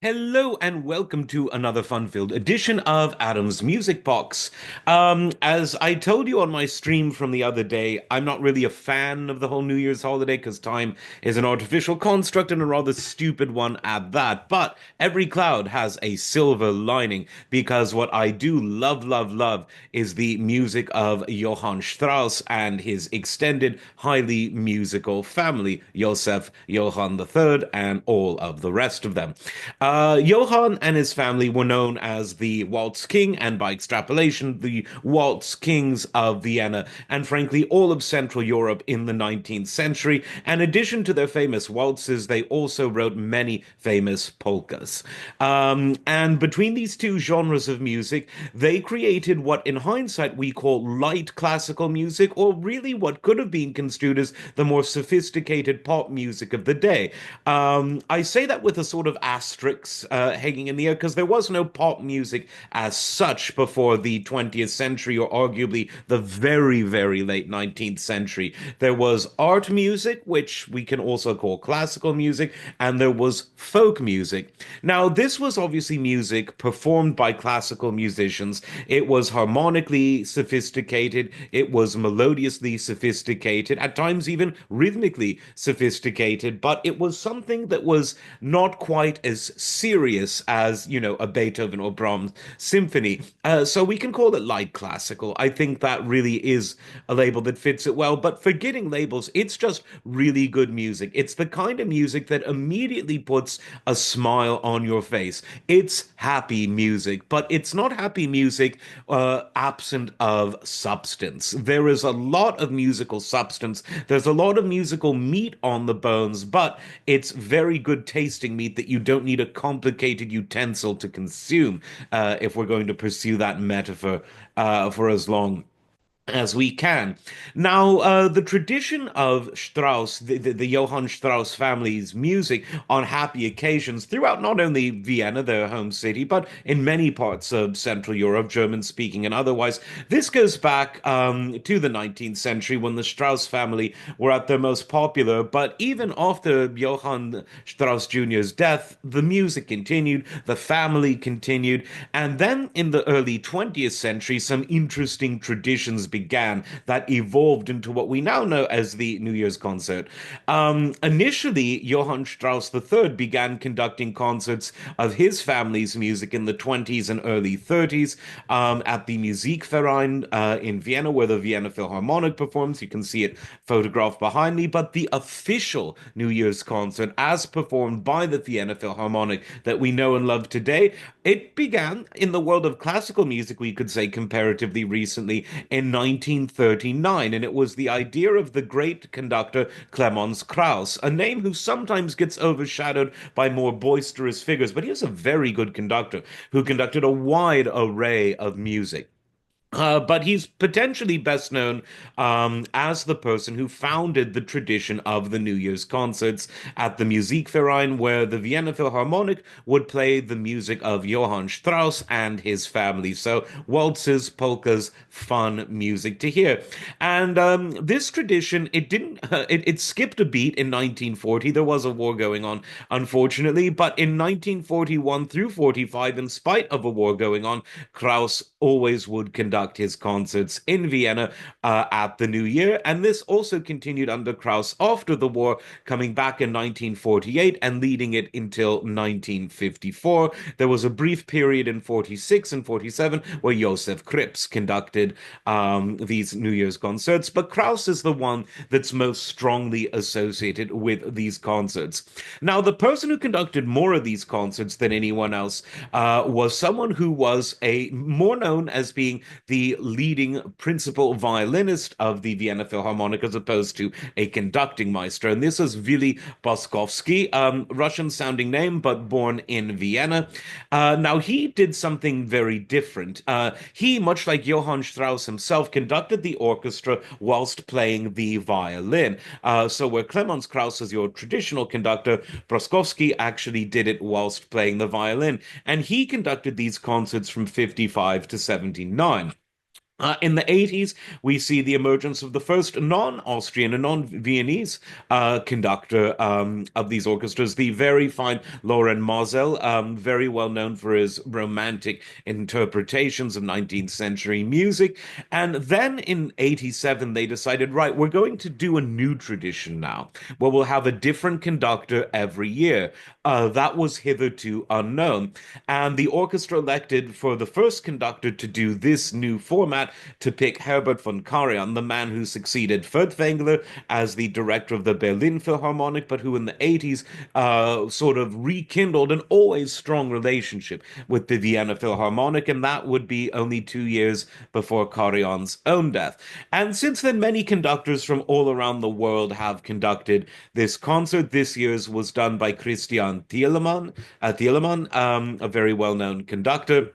Hello and welcome to another fun-filled edition of Adam's Music Box. As I told you on my stream from the other day, I'm not really a fan of the whole New Year's holiday because time is an artificial construct and a rather stupid one at that. But every cloud has a silver lining because what I do love, love, love is the music of Johann Strauss and his extended, highly musical family, Joseph, Johann III, and all of the rest of them. Johann and his family were known as the Waltz King, and by extrapolation, the Waltz Kings of Vienna, and frankly, all of Central Europe in the 19th century. In addition to their famous waltzes, they also wrote many famous polkas. And between these two genres of music, they created what, in hindsight, we call light classical music, or really what could have been construed as the more sophisticated pop music of the day. I say that with a sort of asterisk hanging in the air because there was no pop music as such before the 20th century, or arguably the very, very late 19th century. There was art music, which we can also call classical music, and there was folk music. Now, this was obviously music performed by classical musicians. It was harmonically sophisticated, it was melodiously sophisticated, at times even rhythmically sophisticated, but it was something that was not quite as serious as, a Beethoven or Brahms symphony. So we can call it light classical. I think that really is a label that fits it well. But forgetting labels, it's just really good music. It's the kind of music that immediately puts a smile on your face. It's happy music, but it's not happy music absent of substance. There is a lot of musical substance. There's a lot of musical meat on the bones, but it's very good tasting meat that you don't need a complicated utensil to consume, if we're going to pursue that metaphor for as long as we can. Now, the tradition of Strauss, the Johann Strauss family's music on happy occasions throughout not only Vienna, their home city, but in many parts of Central Europe, German speaking and otherwise, this goes back to the 19th century when the Strauss family were at their most popular. But even after Johann Strauss Jr.'s death, the music continued, the family continued, and then in the early 20th century, some interesting traditions began that evolved into what we now know as the New Year's concert. Initially, Johann Strauss III began conducting concerts of his family's music in the 20s and early 30s at the Musikverein in Vienna, where the Vienna Philharmonic performs. You can see it photographed behind me. But the official New Year's concert, as performed by the Vienna Philharmonic that we know and love today, it began in the world of classical music, we could say comparatively recently, in 1939, and it was the idea of the great conductor Clemens Krauss, a name who sometimes gets overshadowed by more boisterous figures, but he was a very good conductor who conducted a wide array of music. But he's potentially best known as the person who founded the tradition of the New Year's concerts at the Musikverein, where the Vienna Philharmonic would play the music of Johann Strauss and his family. So waltzes, polkas, fun music to hear. And this tradition, it didn't, it skipped a beat in 1940. There was a war going on, unfortunately, but in 1941 through 45, in spite of a war going on, Krauss always would conduct his concerts in Vienna at the New Year, and this also continued under Krauss after the war, coming back in 1948 and leading it until 1954. There was a brief period in 46 and 47 where Josef Krips conducted these New Year's concerts, but Krauss is the one that's most strongly associated with these concerts. Now, the person who conducted more of these concerts than anyone else was someone who was a more known as being the leading principal violinist of the Vienna Philharmonic as opposed to a conducting maestro. And this is Willy Boskovsky, Russian sounding name, but born in Vienna. Now, he did something very different. He, much like Johann Strauss himself, conducted the orchestra whilst playing the violin. So, where Clemens Krauss is your traditional conductor, Boskovsky actually did it whilst playing the violin. And he conducted these concerts from 55 to 79. In the 80s, we see the emergence of the first non-Austrian and non-Viennese conductor of these orchestras, the very fine Loren Mosel, very well known for his romantic interpretations of 19th century music. And then in 87, they decided, right, we're going to do a new tradition now, where we'll have a different conductor every year. That was hitherto unknown. And the orchestra elected for the first conductor to do this new format to pick Herbert von Karajan, the man who succeeded Furtwängler as the director of the Berlin Philharmonic, but who in the 80s sort of rekindled an always strong relationship with the Vienna Philharmonic, and that would be only 2 years before Karajan's own death. And since then, many conductors from all around the world have conducted this concert. This year's was done by Christian Thielemann, a very well-known conductor.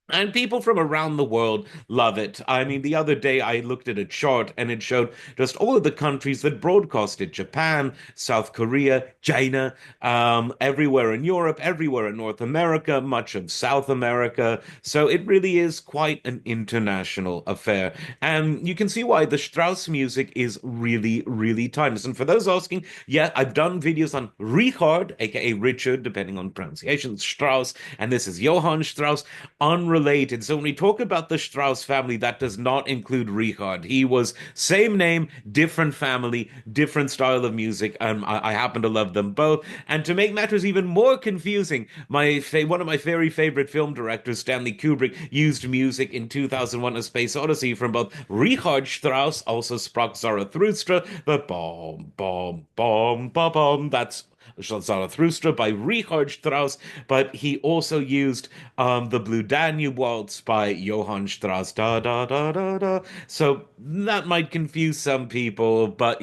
And people from around the world love it. I mean, the other day I looked at a chart and it showed just all of the countries that broadcast it: Japan, South Korea, China, everywhere in Europe, everywhere in North America, much of South America. So it really is quite an international affair. And you can see why the Strauss music is really, really timeless. And for those asking, yeah, I've done videos on Richard, aka Richard, depending on pronunciation, Strauss, and this is Johann Strauss, unrelated. So when we talk about the Strauss family, that does not include Richard. He was same name, different family, different style of music. I happen to love them both. And to make matters even more confusing, one of my very favorite film directors, Stanley Kubrick, used music in 2001: A Space Odyssey from both Richard Strauss, also Sprach Zarathustra, the bomb, bomb, bomb, bomb, bomb. That's Zarathustra by Richard Strauss, but he also used the Blue Danube Waltz by Johann Strauss. Da da da da da. So that might confuse some people, but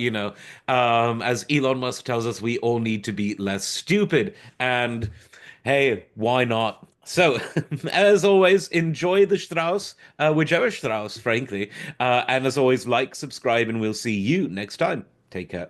as Elon Musk tells us, we all need to be less stupid. And hey, why not? So, as always, enjoy the Strauss, whichever Strauss, frankly. And as always, like, subscribe, and we'll see you next time. Take care.